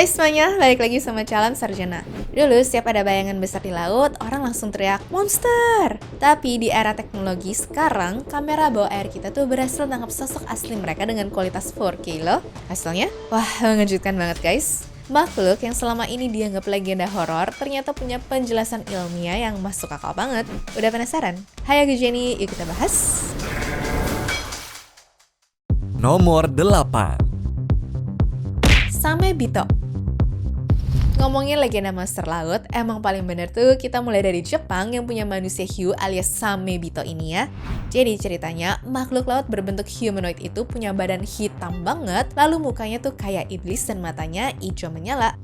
Hai semuanya, balik lagi sama Calon Sarjana. Dulu setiap ada bayangan besar di laut, orang langsung teriak, monster! Tapi di era teknologi sekarang, kamera bawah air kita tuh berhasil tangkap sosok asli mereka dengan kualitas 4K loh. Hasilnya, wah mengejutkan banget guys. Makhluk yang selama ini dianggap legenda horor ternyata punya penjelasan ilmiah yang masuk akal banget. Udah penasaran? Hai aku Jenny, yuk kita bahas. Nomor 8. Samebito. Ngomongin legenda monster laut, emang paling bener tuh kita mulai dari Jepang yang punya manusia hiu alias Samebito ini ya. Jadi ceritanya, makhluk laut berbentuk humanoid itu punya badan hitam banget, lalu mukanya tuh kayak iblis dan matanya hijau menyala.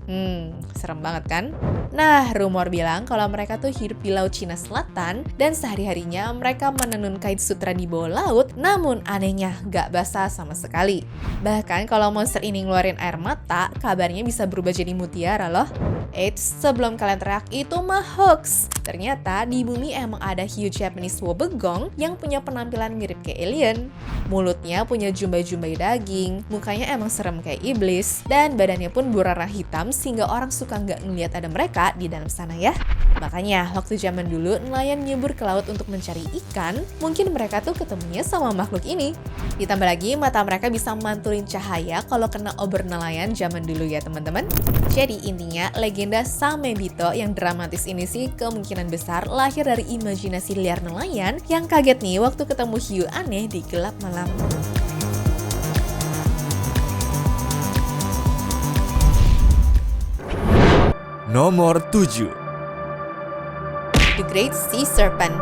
Serem banget kan? Nah, rumor bilang kalau mereka tuh hidup di Laut Cina Selatan dan sehari-harinya mereka menenun kait sutra di bawah laut, namun anehnya gak basah sama sekali. Bahkan kalau monster ini ngeluarin air mata, kabarnya bisa berubah jadi mutiara loh. Eits, sebelum kalian teriak itu mah hoax. Ternyata di bumi emang ada hiu Japanese wobegong yang punya penampilan mirip kayak alien. Mulutnya punya jumbai-jumbai daging, mukanya emang serem kayak iblis, dan badannya pun berwarna hitam sehingga orang suka nggak ngeliat ada mereka di dalam sana ya. Makanya waktu zaman dulu nelayan nyebur ke laut untuk mencari ikan, mungkin mereka tuh ketemunya sama makhluk ini. Ditambah lagi mata mereka bisa mantulin cahaya kalau kena obor nelayan zaman dulu ya teman-teman. Jadi intinya legenda Samebito yang dramatis ini sih kemungkinan besar lahir dari imajinasi liar nelayan yang kaget nih waktu ketemu hiu aneh di gelap malam. Nomor 7. The Great Sea Serpent.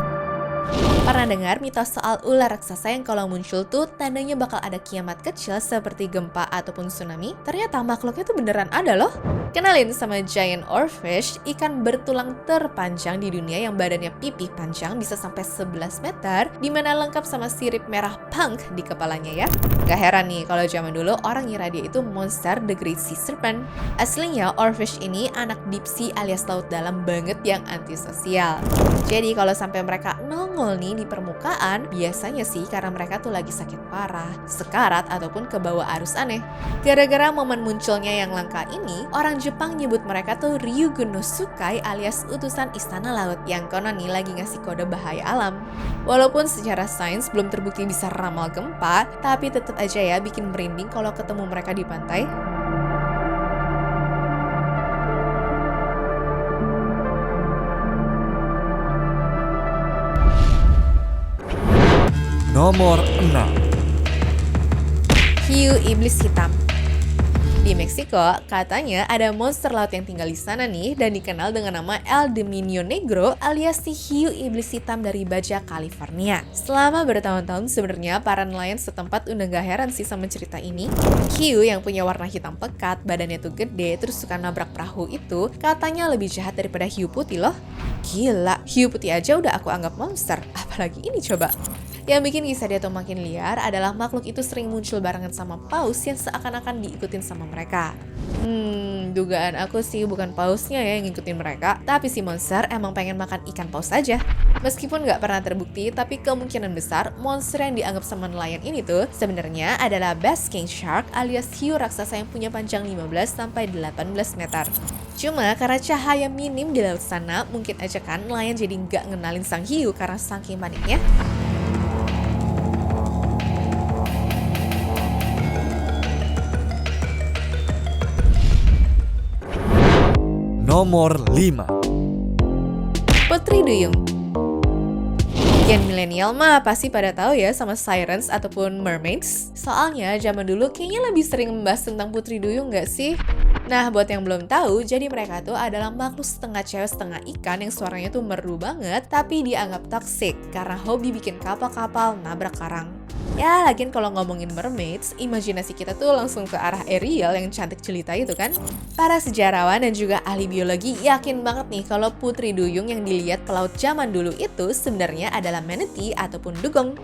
Pernah dengar mitos soal ular raksasa yang kalau muncul tuh tandanya bakal ada kiamat kecil seperti gempa ataupun tsunami? Ternyata makhluknya tuh beneran ada loh. Kenalin sama giant oarfish, ikan bertulang terpanjang di dunia yang badannya pipih panjang bisa sampai 11 meter, dimana lengkap sama sirip merah punk di kepalanya ya. Gak heran nih kalau zaman dulu orang ngira dia itu monster The Great Sea Serpent. Aslinya oarfish ini anak deep sea alias laut dalam banget yang antisosial. Jadi kalau sampai mereka nongol nih di permukaan, biasanya sih karena mereka tuh lagi sakit parah, sekarat ataupun kebawa arus aneh. Gara-gara momen munculnya yang langka ini, orang Jepang nyebut mereka tuh Ryugu no Tsukai alias utusan istana laut yang konon nih lagi ngasih kode bahaya alam. Walaupun secara sains belum terbukti bisa ramal gempa, tapi tetap aja ya bikin merinding kalau ketemu mereka di pantai. Nomor 6. Hiu iblis hitam. Di Meksiko, katanya ada monster laut yang tinggal di sana nih dan dikenal dengan nama El Demonio Negro alias si hiu iblis hitam dari Baja California. Selama bertahun-tahun sebenarnya para nelayan setempat udah gak heran sih sama cerita ini. Hiu yang punya warna hitam pekat, badannya tuh gede, terus suka nabrak perahu itu katanya lebih jahat daripada hiu putih loh. Gila, hiu putih aja udah aku anggap monster, apalagi ini coba. Yang bikin kisah dia tuh makin liar adalah makhluk itu sering muncul barengan sama paus yang seakan-akan diikutin sama mereka. Dugaan aku sih bukan pausnya ya yang ngikutin mereka, tapi si monster emang pengen makan ikan paus aja. Meskipun nggak pernah terbukti, tapi kemungkinan besar monster yang dianggap sama nelayan ini tuh sebenarnya adalah basking shark alias hiu raksasa yang punya panjang 15-18 meter. Cuma karena cahaya minim di laut sana, mungkin aja kan nelayan jadi nggak ngenalin sang hiu karena saking paniknya. Nomor 5. Putri Duyung. Gen milenial mah pasti pada tahu ya sama sirens ataupun mermaids. Soalnya zaman dulu kayaknya lebih sering membahas tentang Putri Duyung nggak sih? Nah, buat yang belum tahu, jadi mereka tuh adalah makhluk setengah cewek setengah ikan yang suaranya tuh merdu banget, tapi dianggap toxic karena hobi bikin kapal-kapal nabrak karang. Ya, lagian kalau ngomongin mermaids, imajinasi kita tuh langsung ke arah Ariel yang cantik jelita itu kan. Para sejarawan dan juga ahli biologi yakin banget nih kalau Putri Duyung yang dilihat pelaut zaman dulu itu sebenarnya adalah manatee ataupun dugong.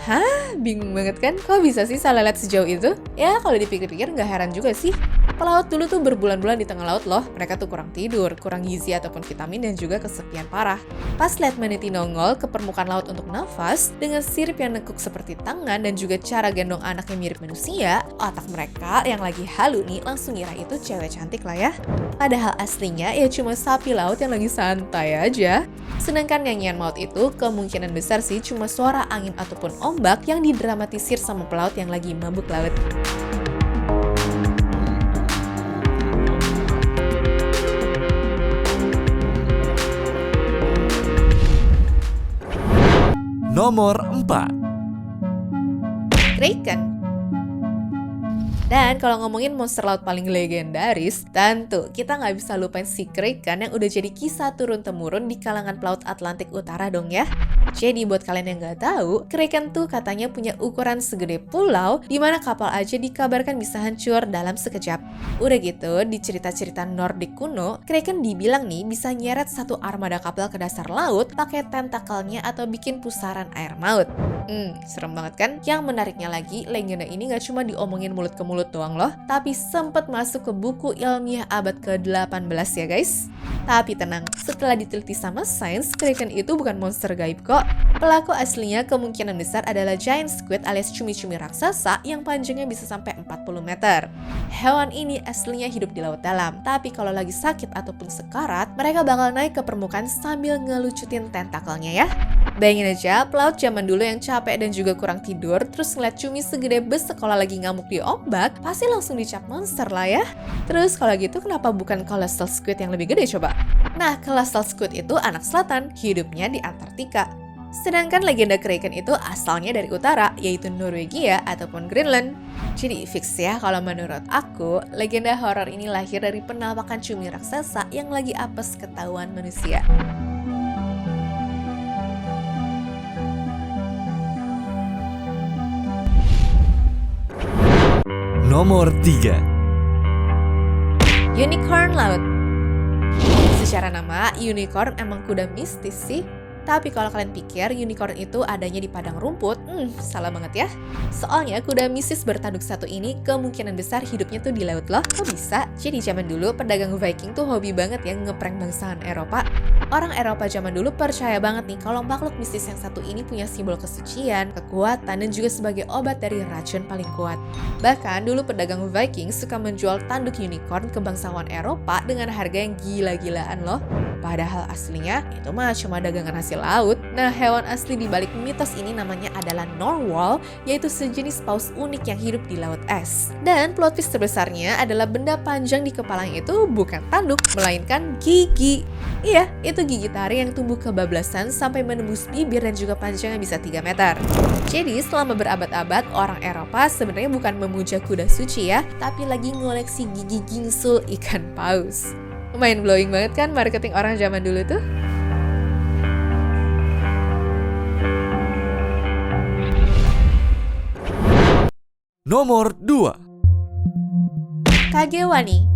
Hah? Bingung banget kan? Kok bisa sih salah lihat sejauh itu? Ya, kalau dipikir-pikir nggak heran juga sih. Pelaut dulu tuh berbulan-bulan di tengah laut loh. Mereka tuh kurang tidur, kurang gizi ataupun vitamin dan juga kesepian parah. Pas lihat manatee nongol ke permukaan laut untuk nafas, dengan sirip yang nekuk seperti tangan dan juga cara gendong anaknya mirip manusia, otak mereka yang lagi halu nih langsung ngira itu cewek cantik lah ya. Padahal aslinya ya cuma sapi laut yang lagi santai aja. Sedangkan nyanyian maut itu kemungkinan besar sih cuma suara angin ataupun ombak yang didramatisir sama pelaut yang lagi mabuk laut. Nomor 4. Kraken. Dan kalau ngomongin monster laut paling legendaris, tentu kita nggak bisa lupain si Kraken yang udah jadi kisah turun-temurun di kalangan pelaut Atlantik Utara dong ya. Jadi buat kalian yang nggak tahu, Kraken tuh katanya punya ukuran segede pulau, di mana kapal aja dikabarkan bisa hancur dalam sekejap. Udah gitu, di cerita-cerita Nordik kuno, Kraken dibilang nih bisa nyeret satu armada kapal ke dasar laut pakai tentakelnya atau bikin pusaran air maut. Serem banget kan? Yang menariknya lagi, legenda ini nggak cuma diomongin mulut ke mulut doang loh, tapi sempat masuk ke buku ilmiah abad ke-18 ya guys. Tapi tenang, setelah diteliti sama sains, Kraken itu bukan monster gaib kok. Pelaku aslinya kemungkinan besar adalah giant squid alias cumi-cumi raksasa yang panjangnya bisa sampai 40 meter. Hewan ini aslinya hidup di laut dalam, tapi kalau lagi sakit ataupun sekarat, mereka bakal naik ke permukaan sambil ngelucutin tentakelnya ya. Bayangin aja, pelaut zaman dulu yang capek dan juga kurang tidur, terus ngeliat cumi segede bus sekolah lagi ngamuk di ombak, pasti langsung dicap monster lah ya. Terus kalau gitu kenapa bukan colossal squid yang lebih gede coba? Nah, colossal squid itu anak selatan, hidupnya di Antartika. Sedangkan legenda Kraken itu asalnya dari utara, yaitu Norwegia ataupun Greenland. Jadi fix ya, kalau menurut aku, legenda horor ini lahir dari penampakan cumi raksasa yang lagi apes ketahuan manusia. Nomor 3. Unicorn laut. Secara nama, unicorn emang kuda mistis sih. Tapi kalau kalian pikir unicorn itu adanya di padang rumput, salah banget ya. Soalnya kuda mistis bertanduk satu ini kemungkinan besar hidupnya tuh di laut loh. Kok bisa? Jadi zaman dulu pedagang Viking tuh hobi banget ya ngeprank bangsawan Eropa. Orang Eropa zaman dulu percaya banget nih kalau makhluk mistis yang satu ini punya simbol kesucian, kekuatan, dan juga sebagai obat dari racun paling kuat. Bahkan dulu pedagang Viking suka menjual tanduk unicorn ke bangsawan Eropa dengan harga yang gila-gilaan loh. Padahal aslinya itu mah cuma dagangan hasil laut. Nah, hewan asli di balik mitos ini namanya adalah narwhal, yaitu sejenis paus unik yang hidup di laut es. Dan plot twist terbesarnya adalah benda panjang di kepalanya itu bukan tanduk, melainkan gigi. Iya, itu gigi taring yang tumbuh kebablasan sampai menembus bibir dan juga panjangnya bisa 3 meter. Jadi selama berabad-abad, orang Eropa sebenarnya bukan memuja kuda suci ya, tapi lagi ngoleksi gigi gingsul ikan paus. Lumayan blowing banget kan marketing orang zaman dulu tuh? Nomor 2. Kagewani.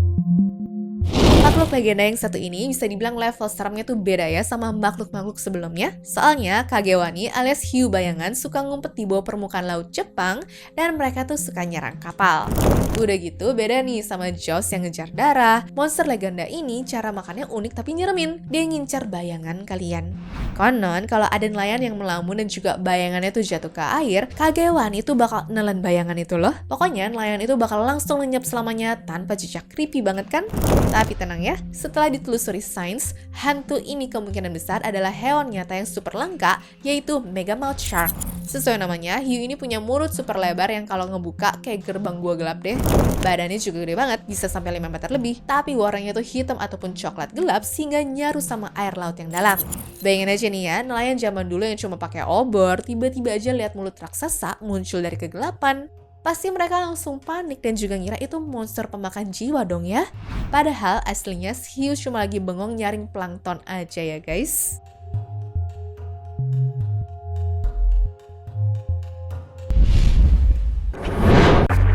Makhluk legenda yang satu ini bisa dibilang level seremnya tuh beda ya sama makhluk-makhluk sebelumnya. Soalnya Kagewani alias hiu bayangan suka ngumpet di bawah permukaan laut Jepang dan mereka tuh suka nyerang kapal. Udah gitu beda nih sama Jaws yang ngejar darah. Monster legenda ini cara makannya unik tapi nyeremin. Dia ngincar bayangan kalian. Konon kalau ada nelayan yang melamun dan juga bayangannya tuh jatuh ke air, Kagewani tuh bakal nelen bayangan itu loh. Pokoknya nelayan itu bakal langsung lenyap selamanya tanpa jejak. Creepy banget kan? Tapi tenang ya, setelah ditelusuri sains, hantu ini kemungkinan besar adalah hewan nyata yang super langka, yaitu Megamouth Shark. Sesuai namanya, hiu ini punya mulut super lebar yang kalau ngebuka kayak gerbang gua gelap deh. Badannya juga gede banget, bisa sampai 5 meter lebih, tapi warnanya tuh hitam ataupun coklat gelap sehingga nyaru sama air laut yang dalam. Bayangin aja nih ya, nelayan zaman dulu yang cuma pakai obor, tiba-tiba aja lihat mulut raksasa muncul dari kegelapan. Pasti mereka langsung panik dan juga ngira itu monster pemakan jiwa dong ya. Padahal aslinya hiu cuma lagi bengong nyaring plankton aja ya guys.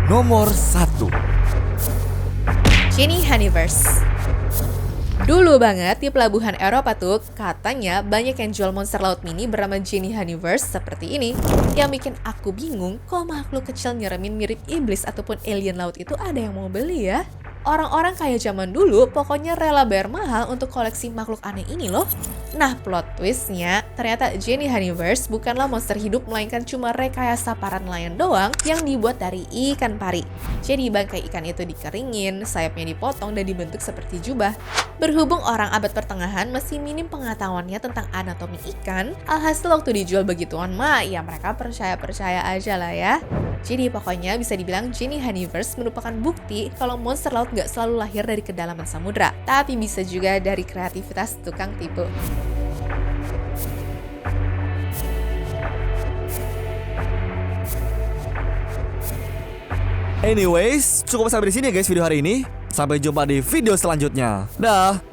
Nomor 1. Genie Honeyverse. Dulu banget di pelabuhan Eropa tuh katanya banyak yang jual monster laut mini bernama Genie Honeyverse seperti ini. Yang bikin aku bingung kok makhluk kecil nyeremin mirip iblis ataupun alien laut itu ada yang mau beli ya. Orang-orang kaya zaman dulu pokoknya rela bayar mahal untuk koleksi makhluk aneh ini loh. Nah, plot twistnya, ternyata Jenny Honeyverse bukanlah monster hidup melainkan cuma rekayasa para nelayan doang yang dibuat dari ikan pari. Jadi bangkai ikan itu dikeringin, sayapnya dipotong dan dibentuk seperti jubah. Berhubung orang abad pertengahan masih minim pengetahuannya tentang anatomi ikan, alhasil waktu dijual begituan mah ya mereka percaya-percaya aja lah ya. Jadi pokoknya bisa dibilang Jenny Honeyverse merupakan bukti kalau monster laut gak selalu lahir dari kedalaman samudra, tapi bisa juga dari kreativitas tukang tipu. Anyways, cukup sampai di sini ya guys video hari ini. Sampai jumpa di video selanjutnya. Dah.